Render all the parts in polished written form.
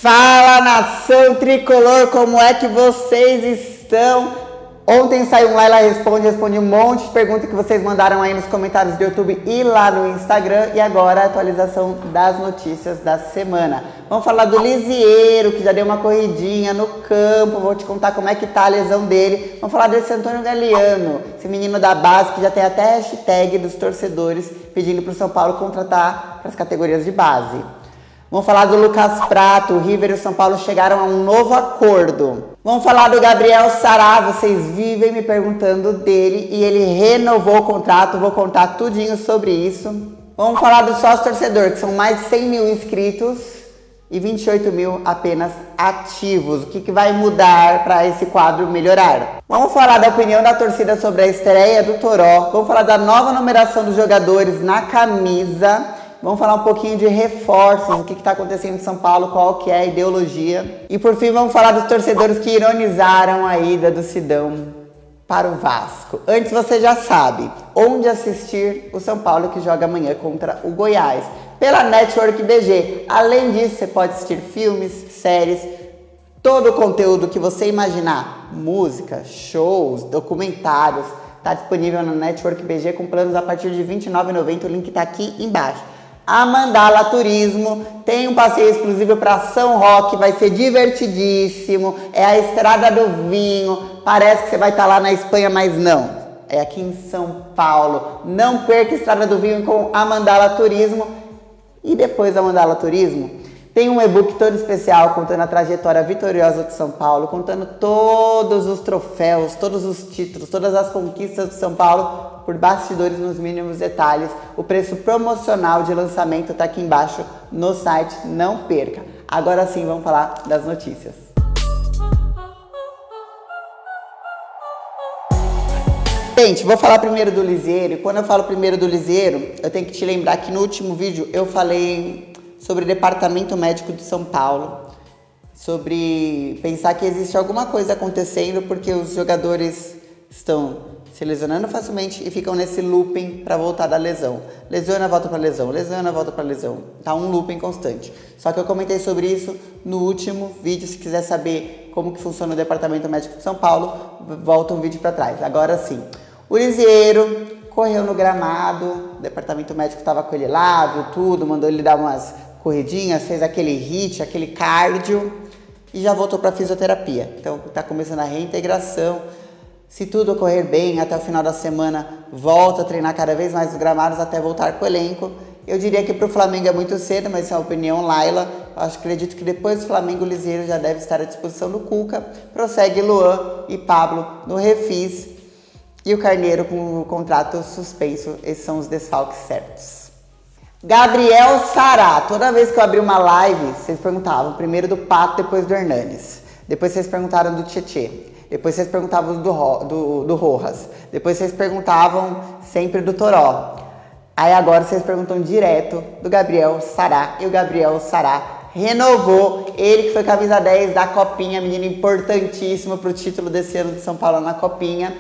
Fala, nação tricolor, como é que vocês estão? Ontem saiu um Laila respondi um monte de perguntas que vocês mandaram aí nos comentários do YouTube e lá no Instagram. E agora a atualização das notícias da semana. Vamos falar do Lisieiro, que já deu uma corridinha no campo. Vou te contar como é que tá a lesão dele. Vamos falar desse Antônio Galeano, esse menino da base que já tem até hashtag dos torcedores pedindo para o São Paulo contratar para as categorias de base. Vamos falar do Lucas Prato, o River e o São Paulo chegaram a um novo acordo. Vamos falar do Gabriel Sará, vocês vivem me perguntando dele e ele renovou o contrato, vou contar tudinho sobre isso. Vamos falar do sócio torcedor, que são mais de 100 mil inscritos e 28 mil apenas ativos. O que vai mudar para esse quadro melhorar? Vamos falar da opinião da torcida sobre a estreia do Toró. Vamos falar da nova numeração dos jogadores na camisa. Vamos falar um pouquinho de reforços, o que está acontecendo em São Paulo, qual que é a ideologia. E por fim vamos falar dos torcedores que ironizaram a ida do Sidão para o Vasco. Antes você já sabe onde assistir o São Paulo que joga amanhã contra o Goiás. Pela Network BG. Além disso você pode assistir filmes, séries, todo o conteúdo que você imaginar. Música, shows, documentários. Está disponível na Network BG com planos a partir de R$ 29,90. O link está aqui embaixo. A Mandala Turismo tem um passeio exclusivo para São Roque, vai ser divertidíssimo, é a Estrada do Vinho, parece que você vai estar lá na Espanha, mas não, é aqui em São Paulo. Não perca a Estrada do Vinho com a Mandala Turismo. E depois da Mandala Turismo, tem um e-book todo especial contando a trajetória vitoriosa de São Paulo, contando todos os troféus, todos os títulos, todas as conquistas de São Paulo, por bastidores nos mínimos detalhes. O preço promocional de lançamento está aqui embaixo no site, não perca. Agora sim, vamos falar das notícias. Gente, vou falar primeiro do Lisieiro. E quando eu falo primeiro do Lisieiro, eu tenho que te lembrar que no último vídeo eu falei sobre o Departamento Médico de São Paulo, sobre pensar que existe alguma coisa acontecendo porque os jogadores estão se lesionando facilmente e ficam nesse looping para voltar da lesão. Lesiona, volta para lesão, lesiona, volta para lesão. Tá um looping constante. Só que eu comentei sobre isso no último vídeo. Se quiser saber como que funciona o Departamento Médico de São Paulo, volta um vídeo para trás. Agora sim, o Lisieiro correu no gramado, o Departamento Médico estava com ele lá, viu tudo, mandou ele dar umas corridinhas, fez aquele HIIT, aquele cardio e já voltou para fisioterapia. Então está começando a reintegração. Se tudo ocorrer bem, até o final da semana volta a treinar cada vez mais os gramados até voltar com o elenco. Eu diria que para o Flamengo é muito cedo, mas isso é a opinião Laila. Acredito que depois do Flamengo o Lisieiro já deve estar à disposição do Cuca. Prossegue Luan e Pablo no Refis e o Carneiro com o contrato suspenso. Esses são os desfalques certos. Gabriel Sará, toda vez que eu abri uma live, vocês perguntavam primeiro do Pato, depois do Hernanes. Depois vocês perguntaram do Tietê. Depois vocês perguntavam do Rojas. Depois vocês perguntavam sempre do Toró. Aí agora vocês perguntam direto do Gabriel Sará. E o Gabriel Sará renovou. Ele que foi camisa 10 da Copinha, menino importantíssimo para o título desse ano de São Paulo na Copinha.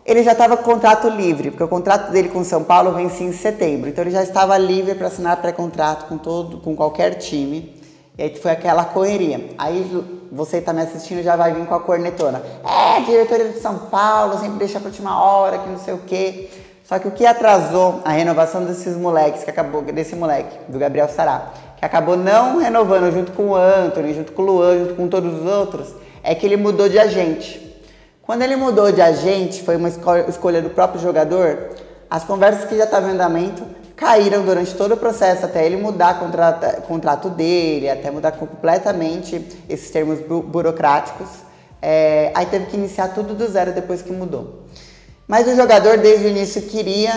Ele já estava com contrato livre, porque o contrato dele com o São Paulo vence em setembro. Então ele já estava livre para assinar pré-contrato com qualquer time. E aí foi aquela correria. Aí você que está me assistindo já vai vir com a cornetona. Diretoria de São Paulo sempre deixa para a última hora, que não sei o quê. Só que o que atrasou a renovação desses moleques, desse moleque, do Gabriel Sará, que acabou não renovando junto com o Antony, junto com o Luan, junto com todos os outros, é que ele mudou de agente. Quando ele mudou de agente, foi uma escolha do próprio jogador, as conversas que já estavam em andamento caíram durante todo o processo, até ele mudar o contrato dele, até mudar completamente esses termos burocráticos. Aí teve que iniciar tudo do zero depois que mudou. Mas o jogador desde o início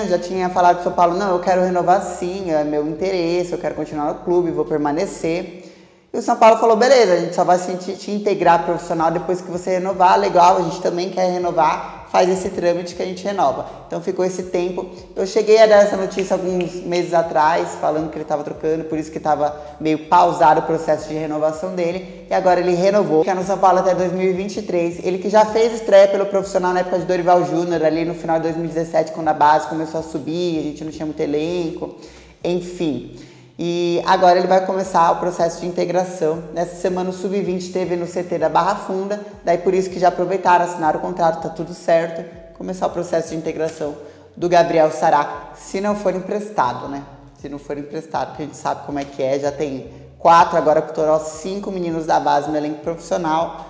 já tinha falado para o São Paulo, não, eu quero renovar sim, é meu interesse, eu quero continuar no clube, vou permanecer. E o São Paulo falou, beleza, a gente só vai te integrar profissional depois que você renovar, legal, a gente também quer renovar, faz esse trâmite que a gente renova. Então ficou esse tempo. Eu cheguei a dar essa notícia alguns meses atrás, falando que ele estava trocando, por isso que estava meio pausado o processo de renovação dele. E agora ele renovou, fica no São Paulo até 2023. Ele que já fez estreia pelo profissional na época de Dorival Júnior, ali no final de 2017, quando a base começou a subir, a gente não tinha muito elenco, enfim. E agora ele vai começar o processo de integração. Nessa semana o Sub-20 teve no CT da Barra Funda, daí por isso que já aproveitaram, assinaram o contrato, tá tudo certo. Começar o processo de integração do Gabriel Sará, se não for emprestado, né? Se não for emprestado, porque a gente sabe como é que é, já tem 4, agora com o Toró 5 meninos da base no elenco profissional.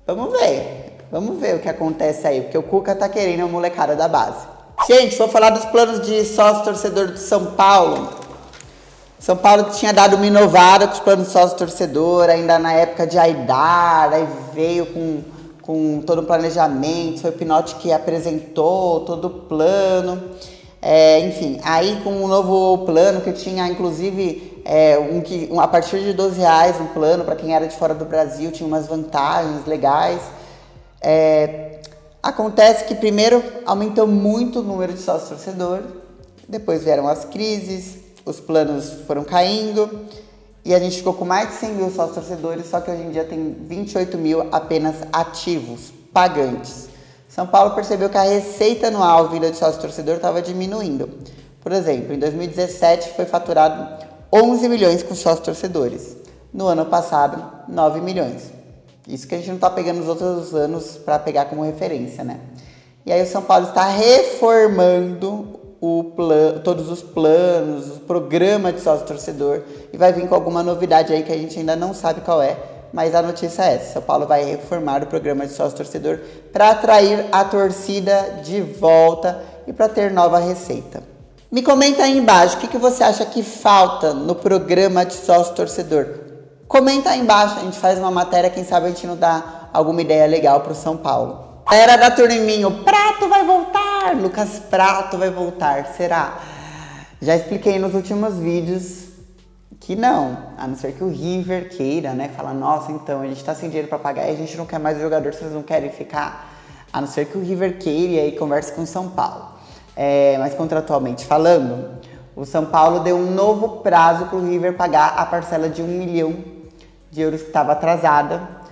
Vamos ver o que acontece aí, porque o Cuca tá querendo a molecada da base. Gente, vou falar dos planos de sócio-torcedor do São Paulo. São Paulo tinha dado uma inovada com os planos de sócio-torcedor, ainda na época de Aidar, aí veio com todo o planejamento, foi o Pinotti que apresentou todo o plano. Enfim, aí com um novo plano que tinha inclusive a partir de R$12 um plano para quem era de fora do Brasil, tinha umas vantagens legais. Acontece que primeiro aumentou muito o número de sócio-torcedor, depois vieram as crises, os planos foram caindo e a gente ficou com mais de 100 mil sócios-torcedores, só que hoje em dia tem 28 mil apenas ativos, pagantes. São Paulo percebeu que a receita anual vinda de sócio-torcedor estava diminuindo. Por exemplo, em 2017 foi faturado 11 milhões com sócios-torcedores. No ano passado, 9 milhões. Isso que a gente não está pegando os outros anos para pegar como referência, né? E aí o São Paulo está reformando todos os planos, o programa de sócio-torcedor e vai vir com alguma novidade aí que a gente ainda não sabe qual é, mas a notícia é essa: São Paulo vai reformar o programa de sócio-torcedor para atrair a torcida de volta e para ter nova receita. Me comenta aí embaixo o que você acha que falta no programa de sócio-torcedor. Comenta aí embaixo, a gente faz uma matéria, quem sabe a gente não dá alguma ideia legal para o São Paulo. Era da Turminho, Prato vai voltar, Lucas Prato vai voltar, será? Já expliquei nos últimos vídeos que não, a não ser que o River queira, né? Fala, nossa, então a gente tá sem dinheiro para pagar e a gente não quer mais jogador, vocês não querem ficar. A não ser que o River queira e aí converse com o São Paulo. Mas contratualmente falando, o São Paulo deu um novo prazo para o River pagar a parcela de 1 milhão de euros que estava atrasada.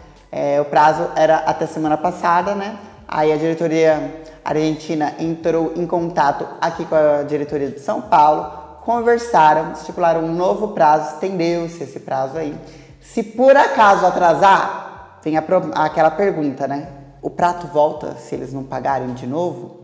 O prazo era até semana passada, né? Aí a diretoria argentina entrou em contato aqui com a diretoria de São Paulo, conversaram, estipularam um novo prazo, estendeu-se esse prazo aí. Se por acaso atrasar, tem aquela pergunta, né? O Prato volta se eles não pagarem de novo?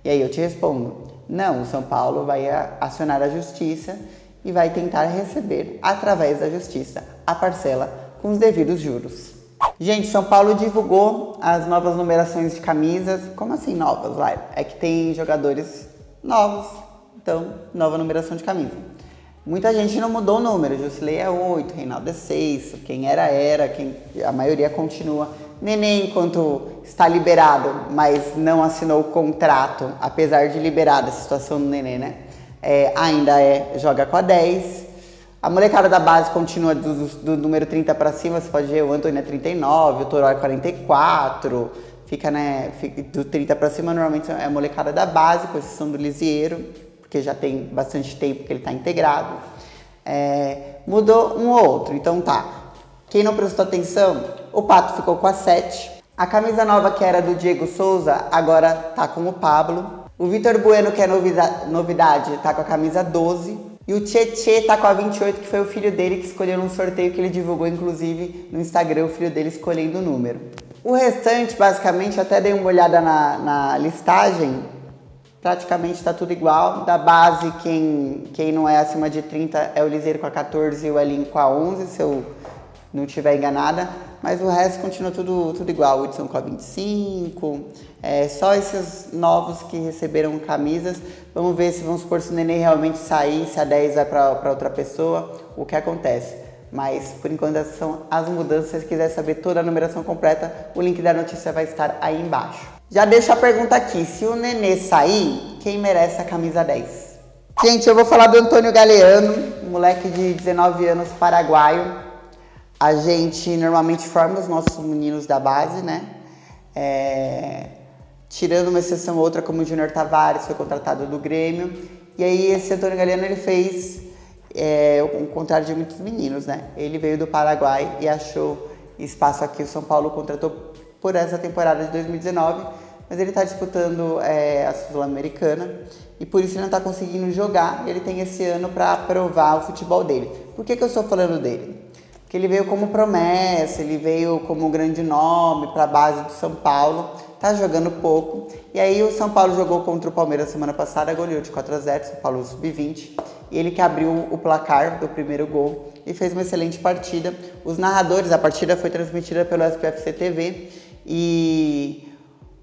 E aí eu te respondo, não, o São Paulo vai acionar a justiça e vai tentar receber, através da justiça, a parcela com os devidos juros. Gente, São Paulo divulgou as novas numerações de camisas. Como assim novas, vai? É que tem jogadores novos, então nova numeração de camisa. Muita gente não mudou o número, Jusilei é 8, Reinaldo é 6, quem era, a maioria continua. Nenê, enquanto está liberado, mas não assinou o contrato, apesar de liberada a situação do Nenê, né? Ainda joga com a 10. A molecada da base continua do número 30 para cima, você pode ver, o Antônio é 39, o Toró é 44, fica do 30 para cima, normalmente é a molecada da base, com exceção do Lisieiro, porque já tem bastante tempo que ele está integrado. Mudou um ou outro, então tá. Quem não prestou atenção, o Pato ficou com a 7. A camisa nova, que era do Diego Souza, agora tá com o Pablo. O Vitor Bueno, que é novidade, tá com a camisa 12. E o Tietê tá com a 28, que foi o filho dele que escolheu num sorteio que ele divulgou, inclusive, no Instagram, o filho dele escolhendo o número. O restante, basicamente, até dei uma olhada na listagem, praticamente tá tudo igual. Da base, quem não é acima de 30 é o Liseiro com a 14 e o Elinho com a 11, se eu não estiver enganada. Mas o resto continua tudo igual, o Hudson com a 25, só esses novos que receberam camisas. Vamos ver se, vamos supor, se o Nenê realmente sair, se a 10 vai para outra pessoa, o que acontece. Mas, por enquanto, essas são as mudanças. Se você quiser saber toda a numeração completa, o link da notícia vai estar aí embaixo. Já deixo a pergunta aqui, se o Nenê sair, quem merece a camisa 10? Gente, eu vou falar do Antônio Galeano, moleque de 19 anos, paraguaio. A gente normalmente forma os nossos meninos da base, né? Tirando uma exceção ou outra, como o Júnior Tavares, foi contratado do Grêmio. E aí esse Antônio Galeano, ele fez o contrário de muitos meninos, né? Ele veio do Paraguai e achou espaço aqui. O São Paulo contratou por essa temporada de 2019. mas ele está disputando a Sul-Americana e por isso ele não está conseguindo jogar. Ele tem esse ano para provar o futebol dele. Por que eu estou falando dele? Porque ele veio como promessa, ele veio como grande nome para a base do São Paulo, tá jogando pouco. E aí o São Paulo jogou contra o Palmeiras semana passada, goleou de 4-0, São Paulo sub-20. E ele que abriu o placar do primeiro gol e fez uma excelente partida. Os narradores, a partida foi transmitida pelo SPFC TV e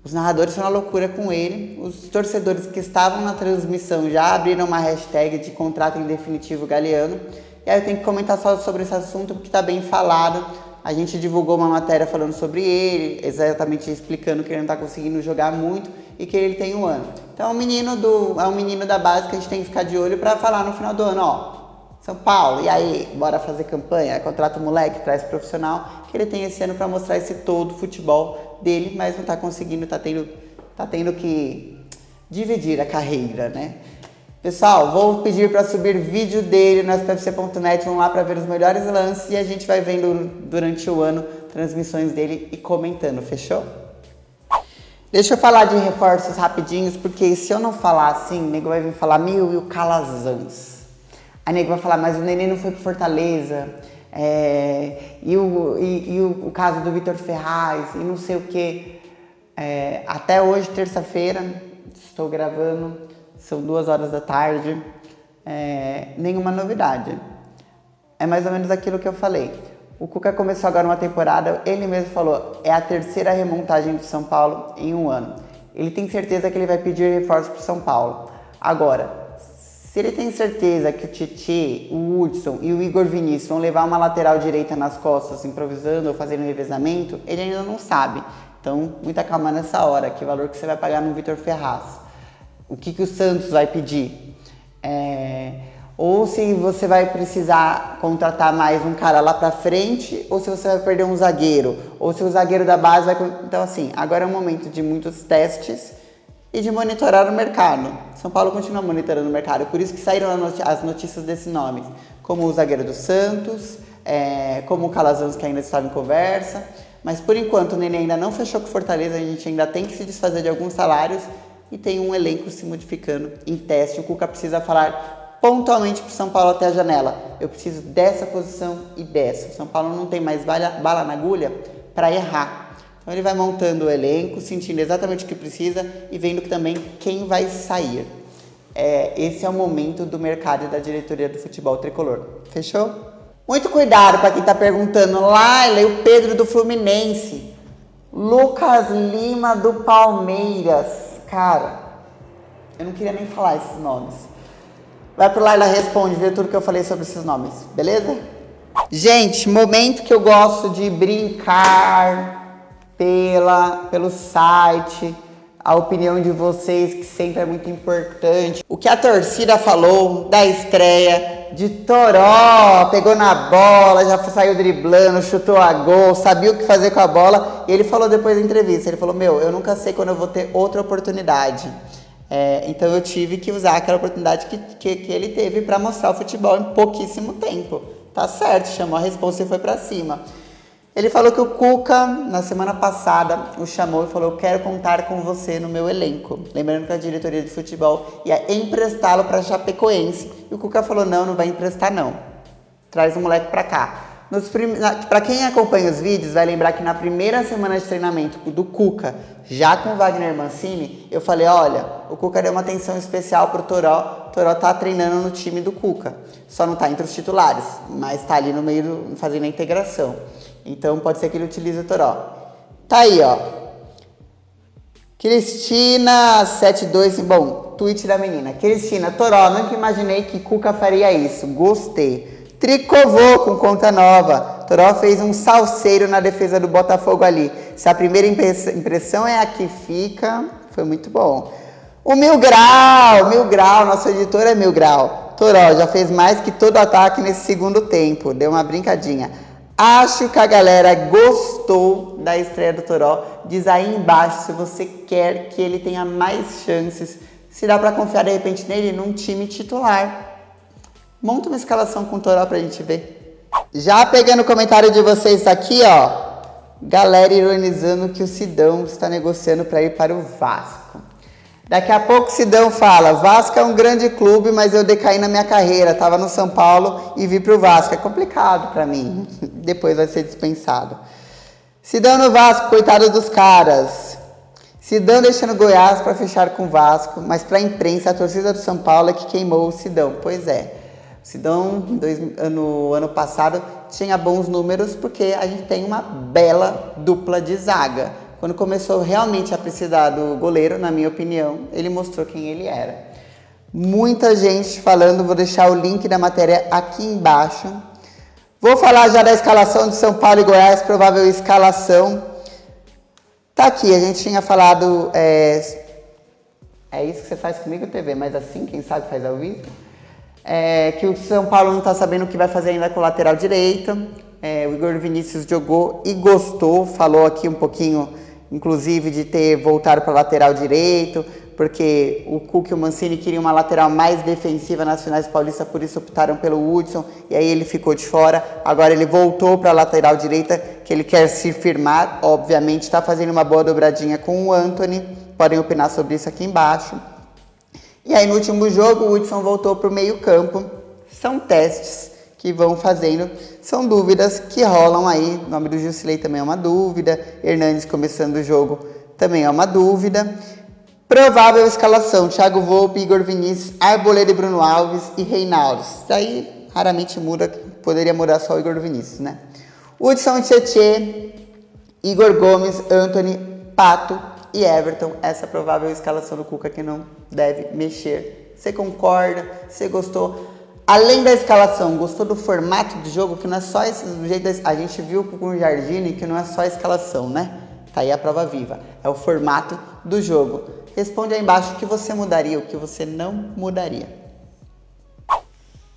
os narradores foram uma loucura com ele. Os torcedores que estavam na transmissão já abriram uma hashtag de contrato em definitivo Galeano. E aí eu tenho que comentar só sobre esse assunto porque está bem falado. A gente divulgou uma matéria falando sobre ele, exatamente explicando que ele não está conseguindo jogar muito e que ele tem um ano. Então é um menino da base que a gente tem que ficar de olho para falar no final do ano, ó. São Paulo, e aí, bora fazer campanha? Contrata o moleque, traz profissional, que ele tem esse ano para mostrar esse todo futebol dele, mas não está conseguindo, tá tendo que dividir a carreira, né? Pessoal, vou pedir para subir vídeo dele no spfc.net, vamos lá para ver os melhores lances e a gente vai vendo durante o ano transmissões dele e comentando, fechou? Deixa eu falar de reforços rapidinhos, porque se eu não falar assim, o nego vai vir falar, e o Calazans? Aí o nego vai falar, mas o Nenê não foi pro Fortaleza, e o caso do Vitor Ferraz, e não sei o que. Até hoje, terça-feira, estou gravando, são 2h da tarde, nenhuma novidade. É mais ou menos aquilo que eu falei. O Cuca começou agora uma temporada, ele mesmo falou, é a terceira remontagem do São Paulo em um ano. Ele tem certeza que ele vai pedir reforço pro São Paulo. Agora, se ele tem certeza que o Titi, o Hudson e o Igor Vinícius vão levar uma lateral direita nas costas, improvisando ou fazendo revezamento, ele ainda não sabe. Então, muita calma nessa hora, que valor que você vai pagar no Vitor Ferraz. O que o Santos vai pedir? Ou se você vai precisar contratar mais um cara lá pra frente, ou se você vai perder um zagueiro, ou se o zagueiro da base vai... Então assim, agora é um momento de muitos testes e de monitorar o mercado. São Paulo continua monitorando o mercado, por isso que saíram as notícias desses nomes, como o zagueiro do Santos, como o Calazans, que ainda estava em conversa, mas por enquanto o Nenê ainda não fechou com o Fortaleza, a gente ainda tem que se desfazer de alguns salários e tem um elenco se modificando em teste. O Cuca precisa falar pontualmente para o São Paulo até a janela. Eu preciso dessa posição e dessa. O São Paulo não tem mais bala na agulha para errar. Então ele vai montando o elenco, sentindo exatamente o que precisa e vendo também quem vai sair. Esse é o momento do mercado e da diretoria do futebol tricolor. Fechou? Muito cuidado para quem está perguntando. Laila e o Pedro do Fluminense. Lucas Lima do Palmeiras. Cara, eu não queria nem falar esses nomes. Vai pro Laila Responde, ver tudo que eu falei sobre esses nomes, beleza? Gente, momento que eu gosto de brincar pelo site, a opinião de vocês, que sempre é muito importante. O que a torcida falou da estreia de Toró, pegou na bola, já saiu driblando, chutou a gol, sabia o que fazer com a bola. E ele falou depois da entrevista, ele falou, eu nunca sei quando eu vou ter outra oportunidade. Então eu tive que usar aquela oportunidade que ele teve para mostrar o futebol em pouquíssimo tempo. Tá certo, chamou a responsa e foi para cima. Ele falou que o Cuca, na semana passada, o chamou e falou, eu quero contar com você no meu elenco. Lembrando que a diretoria de futebol ia emprestá-lo para Chapecoense. E o Cuca falou, não vai emprestar não. Traz o moleque para cá. Para quem acompanha os vídeos, vai lembrar que na primeira semana de treinamento do Cuca, já com o Wagner Mancini, eu falei, olha, o Cuca deu uma atenção especial pro Toró. O Toró tá treinando no time do Cuca. Só não tá entre os titulares, mas tá ali no meio, fazendo a integração. Então pode ser que ele utilize o Toró. Tá aí, ó. Cristina72, bom, tweet da menina. Cristina, Toró, nunca imaginei que Cuca faria isso. Gostei. Tricovou com conta nova. Toró fez um salseiro na defesa do Botafogo ali. Se a primeira impressão é a que fica, foi muito bom. O Mil Grau, nosso editor é Mil Grau. Toró já fez mais que todo ataque nesse segundo tempo. Deu uma brincadinha. Acho que a galera gostou da estreia do Toró. Diz aí embaixo se você quer que ele tenha mais chances. Se dá pra confiar de repente nele num time titular. Monta uma escalação com o Toró pra gente ver. Já pegando o comentário de vocês aqui, ó. Galera ironizando que o Sidão está negociando para ir para o Vasco. Daqui a pouco o Sidão fala, Vasco é um grande clube, mas eu decaí na minha carreira, estava no São Paulo e vim para o Vasco. É complicado para mim, depois vai ser dispensado. Sidão no Vasco, coitado dos caras. Sidão deixando Goiás para fechar com o Vasco, mas para a imprensa, a torcida do São Paulo é que queimou o Sidão. Pois é, o Sidão no ano passado tinha bons números porque a gente tem uma bela dupla de zaga. Quando começou realmente a precisar do goleiro, na minha opinião, ele mostrou quem ele era. Muita gente falando, vou deixar o link da matéria aqui embaixo. Vou falar já da escalação de São Paulo e Goiás, provável escalação. Tá aqui, a gente tinha falado, é isso que você faz comigo, TV, mas assim, quem sabe faz ao vivo. Que o São Paulo não tá sabendo o que vai fazer ainda com o lateral direito. O Igor Vinícius jogou e gostou, falou aqui um pouquinho, inclusive, de ter voltado para o lateral direito, porque o Cuca e o Mancini queriam uma lateral mais defensiva nas finais paulistas, por isso optaram pelo Hudson, e aí ele ficou de fora. Agora ele voltou para a lateral direita, que ele quer se firmar, obviamente está fazendo uma boa dobradinha com o Antony, podem opinar sobre isso aqui embaixo. E aí no último jogo o Hudson voltou para o meio campo, são testes que vão fazendo, são dúvidas que rolam aí, o nome do Jusilei também é uma dúvida, Hernandes começando o jogo também é uma dúvida. Provável escalação, Thiago Volpi, Igor Vinícius, Arboleda e Bruno Alves e Reinaldo. Isso aí raramente muda, poderia mudar só o Igor Vinícius, né? Hudson, Tietê, Igor Gomes, Antony, Pato e Everton. Essa é a provável escalação do Cuca que não deve mexer. Você concorda? Você gostou? Além da escalação, gostou do formato do jogo? Que não é só esse do jeito a gente viu com o Jardine, que não é só a escalação, né? Tá aí a prova viva. É o formato do jogo. Responde aí embaixo o que você mudaria, o que você não mudaria.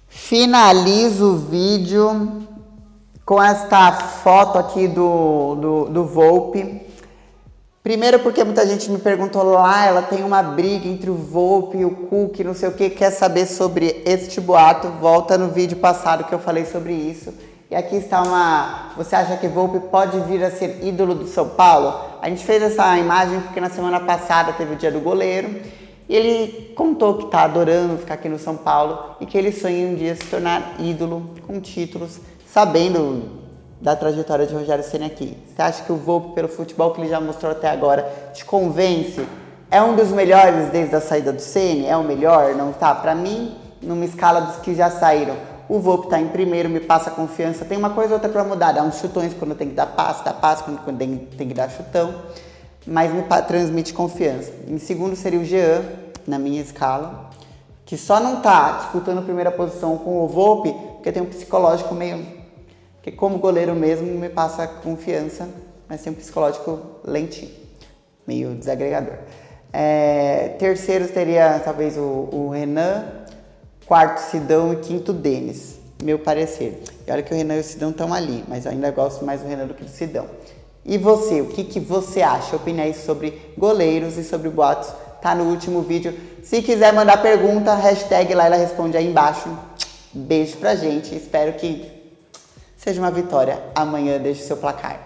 Finalizo o vídeo com esta foto aqui do Volpi. Primeiro porque muita gente me perguntou lá, ela tem uma briga entre o Volpi e o Cuca, não sei o que, quer saber sobre este boato, volta no vídeo passado que eu falei sobre isso. E aqui está você acha que Volpi pode vir a ser ídolo do São Paulo? A gente fez essa imagem porque na semana passada teve o dia do goleiro, e ele contou que está adorando ficar aqui no São Paulo e que ele sonha um dia se tornar ídolo com títulos, sabendo da trajetória de Rogério Ceni aqui. Você acha que o Volpi, pelo futebol que ele já mostrou até agora, te convence? É um dos melhores desde a saída do Ceni? É o melhor? Não tá? Pra mim, numa escala dos que já saíram, o Volpi tá em primeiro, me passa confiança. Tem uma coisa ou outra pra mudar, dá uns chutões quando tem que dar passe quando tem que dar chutão, mas me transmite confiança. Em segundo seria o Jean, na minha escala, que só não tá disputando a primeira posição com o Volpi, porque tem um psicológico meio... que como goleiro mesmo me passa confiança, mas tem um psicológico lentinho, meio desagregador. Terceiro teria talvez o Renan, quarto Sidão e quinto Denis, meu parecer. E olha que o Renan e o Sidão estão ali, mas eu ainda gosto mais do Renan do que do Sidão. E você, o que você acha? Opine aí sobre goleiros e sobre boatos, tá no último vídeo. Se quiser mandar pergunta, hashtag Laila responde aí embaixo. Beijo pra gente, espero que seja uma vitória. Amanhã deixe seu placar.